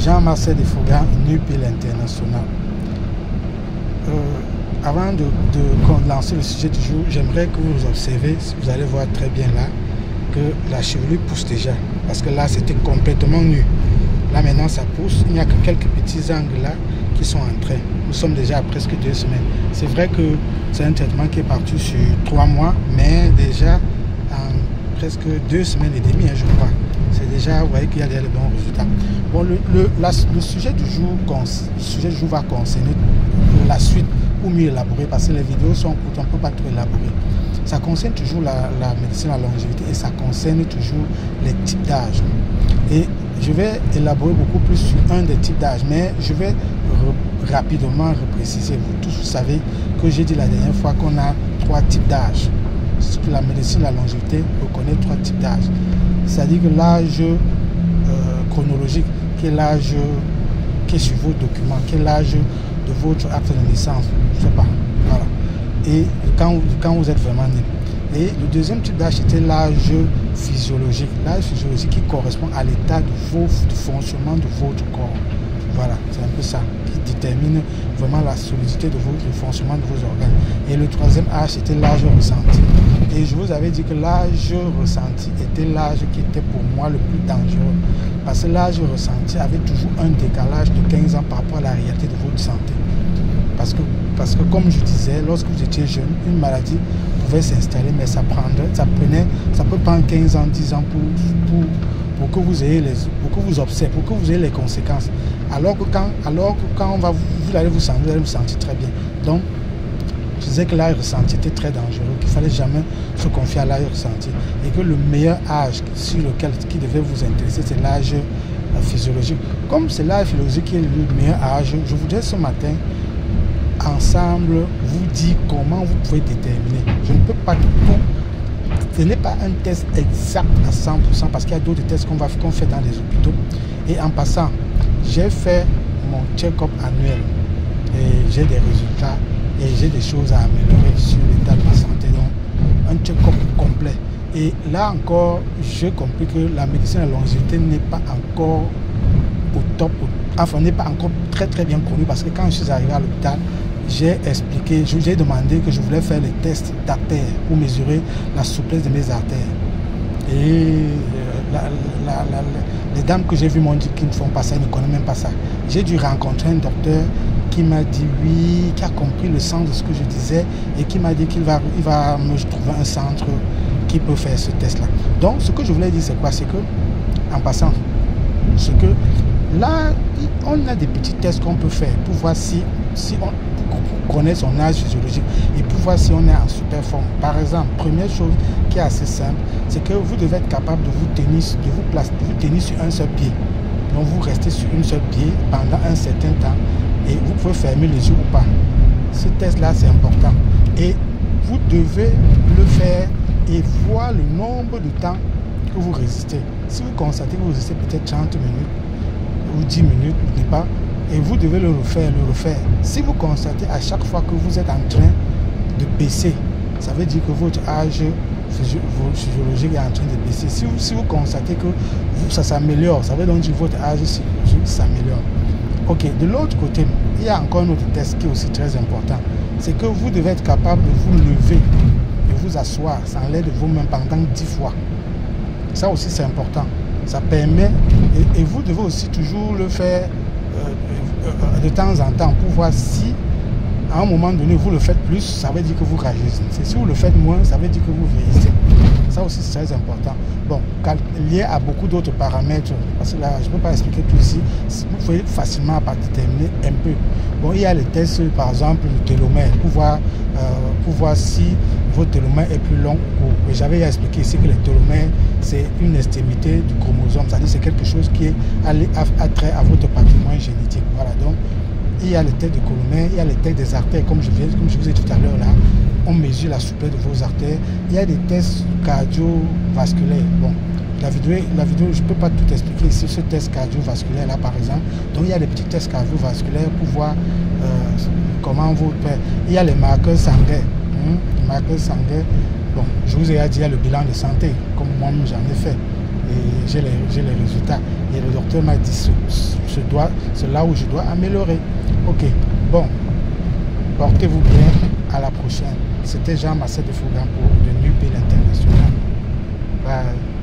Jean-Marcel Defouga, NUPIL International. Avant de lancer le sujet du jour, j'aimerais que vous observez, vous allez voir très bien là, que la chevelure pousse déjà. Parce que là, c'était complètement nu. Là, maintenant, ça pousse. Il n'y a que quelques petits angles là qui sont en train. Nous sommes déjà à presque 2 semaines. C'est vrai que c'est un traitement qui est parti sur 3 mois, mais déjà en presque 2 semaines et demie, je crois. C'est déjà, vous voyez qu'il y a des bons résultats. Bon, le sujet du jour va concerner la suite ou mieux élaborer, parce que les vidéos sont courtes, on ne peut pas tout élaborer. Ça concerne toujours la médecine à la longévité et ça concerne toujours les types d'âge. Et je vais élaborer beaucoup plus sur un des types d'âge, mais je vais rapidement repréciser. Vous tous vous savez que j'ai dit la dernière fois qu'on a 3 types d'âge. La médecine à la longévité reconnaît 3 types d'âge. C'est-à-dire que l'âge chronologique, qui est l'âge qui est sur vos documents, qui est l'âge de votre acte de naissance, je ne sais pas, voilà. Et quand vous êtes vraiment né. Et le deuxième type d'âge, c'était l'âge physiologique. L'âge physiologique qui correspond à l'état de fonctionnement de votre corps. Voilà, c'est un peu ça qui détermine vraiment la solidité de votre fonctionnement de vos organes. Et le troisième âge, c'était l'âge ressenti. Et je vous avais dit que l'âge ressenti était l'âge qui était pour moi le plus dangereux. Parce que l'âge ressenti avait toujours un décalage de 15 ans par rapport à la réalité de votre santé. Parce que comme je disais, lorsque vous étiez jeune, une maladie pouvait s'installer, mais ça peut prendre 15 ans, 10 ans pour que vous ayez pour que vous observez, pour que vous ayez les conséquences. Alors que quand vous allez vous sentir très bien. Donc, je disais que l'âge ressenti était très dangereux, qu'il ne fallait jamais se confier à l'âge ressenti. Et que le meilleur âge qui devait vous intéresser, c'est l'âge physiologique. Comme c'est l'âge physiologique qui est le meilleur âge, je voudrais ce matin, ensemble, vous dire comment vous pouvez déterminer. Je ne peux pas tout. Ce n'est pas un test exact à 100% parce qu'il y a d'autres tests qu'on fait dans les hôpitaux. Et en passant, j'ai fait mon check-up annuel et j'ai des résultats et j'ai des choses à améliorer sur l'état de ma santé. Donc, un check-up complet. Et là encore, j'ai compris que la médecine à la longévité n'est pas encore au top, enfin n'est pas encore très bien connue parce que quand je suis arrivé à l'hôpital, j'ai expliqué, j'ai demandé que je voulais faire les tests d'artères pour mesurer la souplesse de mes artères. Et les dames que j'ai vues m'ont dit qu'ils ne font pas ça, ils ne connaissent même pas ça. J'ai dû rencontrer un docteur qui m'a dit oui, qui a compris le sens de ce que je disais et qui m'a dit qu'il va me trouver un centre qui peut faire ce test-là. Donc, ce que je voulais dire, c'est quoi? C'est que, en passant, c'est que là, on a des petits tests qu'on peut faire pour voir si on connaît son âge physiologique et pour voir si on est en super forme. Par exemple, première chose qui est assez simple, c'est que vous devez être capable de vous tenir sur un seul pied. Donc vous restez sur un seul pied pendant un certain temps et vous pouvez fermer les yeux ou pas. Ce test-là, c'est important. Et vous devez le faire et voir le nombre de temps que vous résistez. Si vous constatez que vous résistez peut-être 30 minutes ou 10 minutes, n'est pas, et vous devez le refaire. Si vous constatez à chaque fois que vous êtes en train de baisser, ça veut dire que votre âge physiologique est en train de baisser. Si vous constatez que ça s'améliore, ça veut donc dire que votre âge physiologique s'améliore. Ok, de l'autre côté, il y a encore un autre test qui est aussi très important. C'est que vous devez être capable de vous lever et vous asseoir sans l'aide de vous-même pendant 10 fois. Ça aussi c'est important. Ça permet, et vous devez aussi toujours le faire de temps en temps pour voir si à un moment donné vous le faites plus, ça veut dire que vous rajeunissez. Si vous le faites moins, ça veut dire que vous vieillissez. Ça aussi c'est très important. Bon, lié à beaucoup d'autres paramètres, parce que là je ne peux pas expliquer tout ici, vous pouvez facilement déterminer un peu. Bon, il y a les tests par exemple le télomère pour voir si votre télomère est plus long ou court. J'avais expliqué ici que le télomère c'est une extrémité du chromosome, c'est-à-dire c'est quelque chose qui est attrait à votre patrimoine génétique. Voilà, donc il y a les tests de télomère, il y a les tests des artères, comme je vous ai dit tout à l'heure là, on mesure la souplesse de vos artères. Il y a des tests cardiovasculaires. Bon, la vidéo je ne peux pas tout expliquer ici, ce test cardiovasculaire là par exemple. Donc il y a des petits tests cardiovasculaires pour voir comment votre père. Il y a les marqueurs sanguins. Les marqueurs sanguins. Bon, je vous ai dit, il y a le bilan de santé, comme moi j'en ai fait. Et j'ai les résultats. Et le docteur m'a dit, c'est là où je dois améliorer. Ok, bon, portez-vous bien, à la prochaine. C'était Jean Massé de Fougan pour de NUP l'International. Bye.